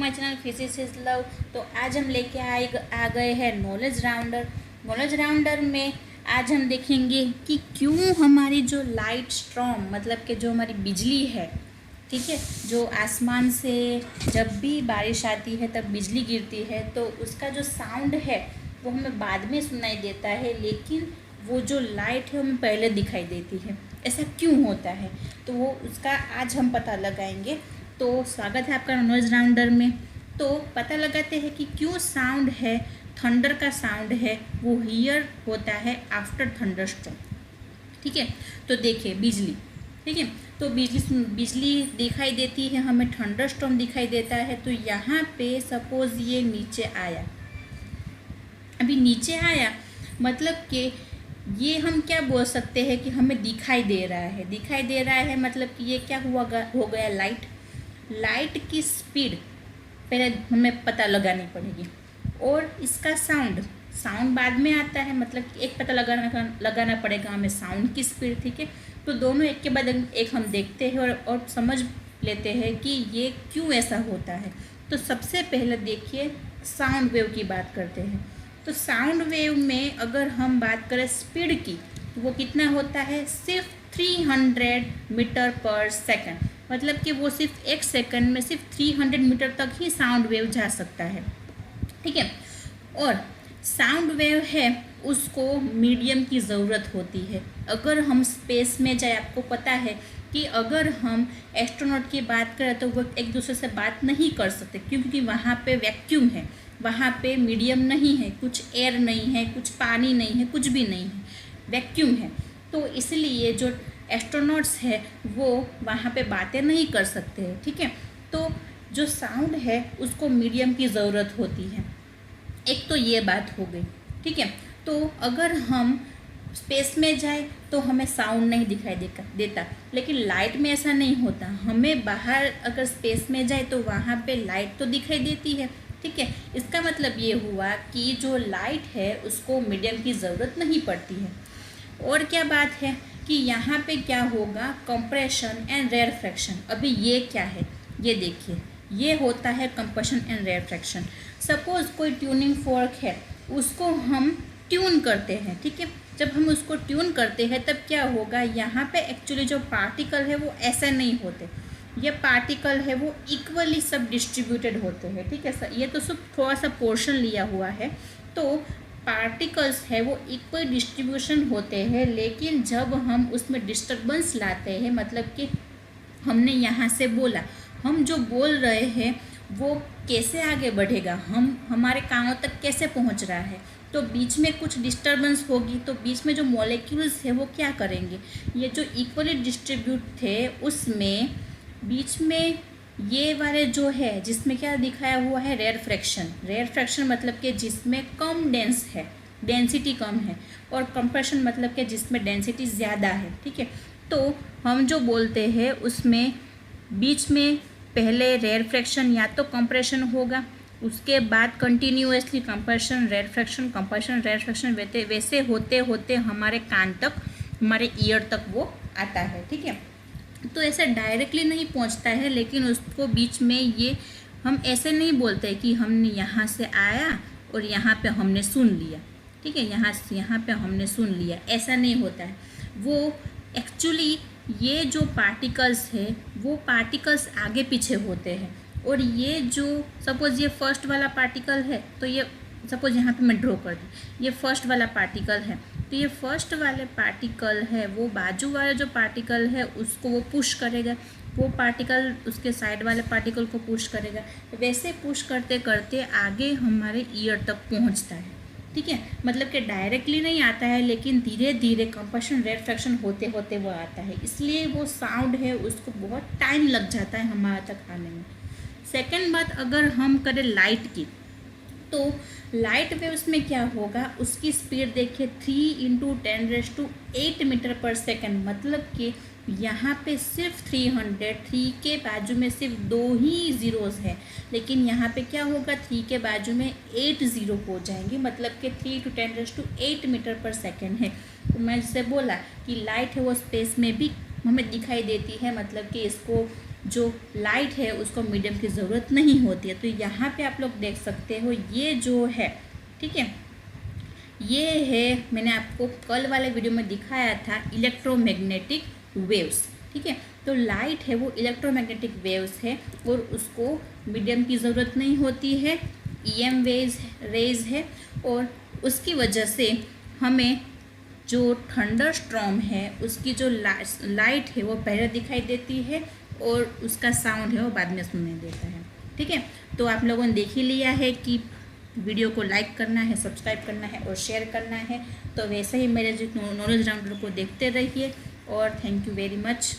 My channel physics is love. तो आज हम लेके आ गए हैं नॉलेज राउंडर। नॉलेज राउंडर में आज हम देखेंगे कि क्यों हमारी जो लाइट स्ट्रॉम मतलब कि जो हमारी बिजली है, ठीक है, जो आसमान से जब भी बारिश आती है तब बिजली गिरती है तो उसका जो साउंड है वो हमें बाद में सुनाई देता है, लेकिन वो जो लाइट है हमें पहले दिखाई देती है। ऐसा क्यों होता है तो वो उसका आज हम पता लगाएंगे। तो स्वागत है आपका नॉइज राउंडर में। तो पता लगाते हैं कि क्यों साउंड है, थंडर का साउंड है वो हियर होता है आफ्टर थंडर स्टॉर्म। ठीक है, तो देखिए बिजली, ठीक है, तो बिजली दिखाई देती है हमें, थंडर स्टॉर्म दिखाई देता है। तो यहाँ पे सपोज ये नीचे आया, अभी नीचे आया मतलब कि ये हम क्या बोल सकते हैं कि हमें दिखाई दे रहा है। दिखाई दे रहा है मतलब कि ये क्या हो गया लाइट की स्पीड पहले हमें पता लगानी पड़ेगी, और इसका साउंड बाद में आता है। मतलब कि एक पता लगाना पड़ेगा हमें साउंड की स्पीड, ठीक है। तो दोनों एक के बाद एक हम देखते हैं और समझ लेते हैं कि ये क्यों ऐसा होता है। तो सबसे पहले देखिए साउंड वेव की बात करते हैं। तो साउंड वेव में अगर हम बात करें स्पीड की तो वो कितना होता है, सिर्फ 300 मीटर पर सेकंड। मतलब कि वो सिर्फ एक सेकंड में सिर्फ 300 मीटर तक ही साउंड वेव जा सकता है, ठीक है। और साउंड वेव है उसको मीडियम की ज़रूरत होती है। अगर हम स्पेस में जाए, आपको पता है कि अगर हम एस्ट्रोनॉट की बात करें तो वो एक दूसरे से बात नहीं कर सकते, क्योंकि वहाँ पे वैक्यूम है, वहाँ पे मीडियम नहीं है, कुछ एयर नहीं है, कुछ पानी नहीं है, कुछ भी नहीं है, वैक्यूम है। तो इसलिए जो एस्ट्रोनॉट्स है वो वहाँ पे बातें नहीं कर सकते हैं, ठीक है। तो जो साउंड है उसको मीडियम की ज़रूरत होती है। एक तो ये बात हो गई, ठीक है। तो अगर हम स्पेस में जाए तो हमें साउंड नहीं दिखाई देता, लेकिन लाइट में ऐसा नहीं होता। हमें बाहर अगर स्पेस में जाए तो वहाँ पे लाइट तो दिखाई देती है, ठीक है। इसका मतलब ये हुआ कि जो लाइट है उसको मीडियम की ज़रूरत नहीं पड़ती है। और क्या बात है कि यहाँ पे क्या होगा, कंप्रेशन एंड रेयरफैक्शन। अभी ये क्या है, ये देखिए, ये होता है कंप्रेशन एंड रेयरफैक्शन। सपोज कोई ट्यूनिंग फोर्क है, उसको हम ट्यून करते हैं, ठीक है। जब हम उसको ट्यून करते हैं तब क्या होगा, यहाँ पे एक्चुअली जो पार्टिकल है वो ऐसा नहीं होते, ये पार्टिकल है वो इक्वली सब डिस्ट्रीब्यूटेड होते हैं, ठीक है सर। ये तो सिर्फ थोड़ा सा पोर्शन लिया हुआ है। तो पार्टिकल्स है वो इक्वल डिस्ट्रीब्यूशन होते हैं, लेकिन जब हम उसमें डिस्टर्बेंस लाते हैं, मतलब कि हमने यहाँ से बोला, हम जो बोल रहे हैं वो कैसे आगे बढ़ेगा, हमारे कानों तक कैसे पहुँच रहा है, तो बीच में कुछ डिस्टर्बेंस होगी। तो बीच में जो मॉलिक्यूल्स है वो क्या करेंगे, ये जो इक्वली डिस्ट्रीब्यूट थे उसमें बीच में ये वाले जो है जिसमें क्या दिखाया हुआ है, रेयर फ्रैक्शन मतलब कि जिसमें कम डेंस है, डेंसिटी कम है, और कंप्रेशन मतलब कि जिसमें डेंसिटी ज़्यादा है, ठीक है। तो हम जो बोलते हैं उसमें बीच में पहले रेयर फ्रैक्शन या तो कंप्रेशन होगा, उसके बाद continuously compression rarefaction, compression rarefaction, वैसे होते होते हमारे कान तक, हमारे ईयर तक वो आता है, ठीक है। तो ऐसे डायरेक्टली नहीं पहुंचता है, लेकिन उसको बीच में ये हम ऐसे नहीं बोलते कि हमने यहाँ से आया और यहाँ पे हमने सुन लिया, ठीक है, यहाँ पे हमने सुन लिया, ऐसा नहीं होता है। वो एक्चुअली ये जो पार्टिकल्स है वो पार्टिकल्स आगे पीछे होते हैं, और ये जो सपोज ये फर्स्ट वाला पार्टिकल है, तो ये सपोज यहाँ पे मैं ड्रॉ कर दूँ, ये फर्स्ट वाला पार्टिकल है, तो ये फर्स्ट वाले पार्टिकल है वो बाजू वाला जो पार्टिकल है उसको वो पुश करेगा, वो पार्टिकल उसके साइड वाले पार्टिकल को पुश करेगा। वैसे पुश करते करते आगे हमारे ईयर तक पहुँचता है, ठीक है। मतलब कि डायरेक्टली नहीं आता है, लेकिन धीरे धीरे कंप्रेशन रेयरफैक्शन होते होते वो आता है, इसलिए वो साउंड है उसको बहुत टाइम लग जाता है हमारे तक आने में। सेकेंड बात अगर हम करें लाइट की, तो लाइट वेव्स में क्या होगा, उसकी स्पीड देखिए 3 × 10⁸ मीटर पर सेकंड। मतलब कि यहाँ पे सिर्फ 3 के बाजू में सिर्फ 2 ही ज़ीरोज़ है, लेकिन यहाँ पे क्या होगा, 3 के बाजू में 8 ज़ीरो हो जाएंगे, मतलब कि 3 × 10⁸ मीटर पर सेकंड है। तो मैं जैसे बोला कि लाइट है वो स्पेस में भी हमें दिखाई देती है, मतलब कि इसको जो लाइट है उसको मीडियम की ज़रूरत नहीं होती है। तो यहाँ पे आप लोग देख सकते हो ये जो है, ठीक है, ये है, मैंने आपको कल वाले वीडियो में दिखाया था इलेक्ट्रोमैग्नेटिक वेव्स, ठीक है। तो लाइट है वो इलेक्ट्रोमैग्नेटिक वेव्स है और उसको मीडियम की ज़रूरत नहीं होती है, ईएम रेज है, और उसकी वजह से हमें जो थंडर स्टॉर्म है उसकी जो लाइट है वो पहले दिखाई देती है और उसका साउंड है वो बाद में सुनने देता है, ठीक है। तो आप लोगों ने देख ही लिया है कि वीडियो को लाइक करना है, सब्सक्राइब करना है और शेयर करना है। तो वैसे ही मेरे जो नॉलेज राउंडर को देखते रहिए और थैंक यू वेरी मच।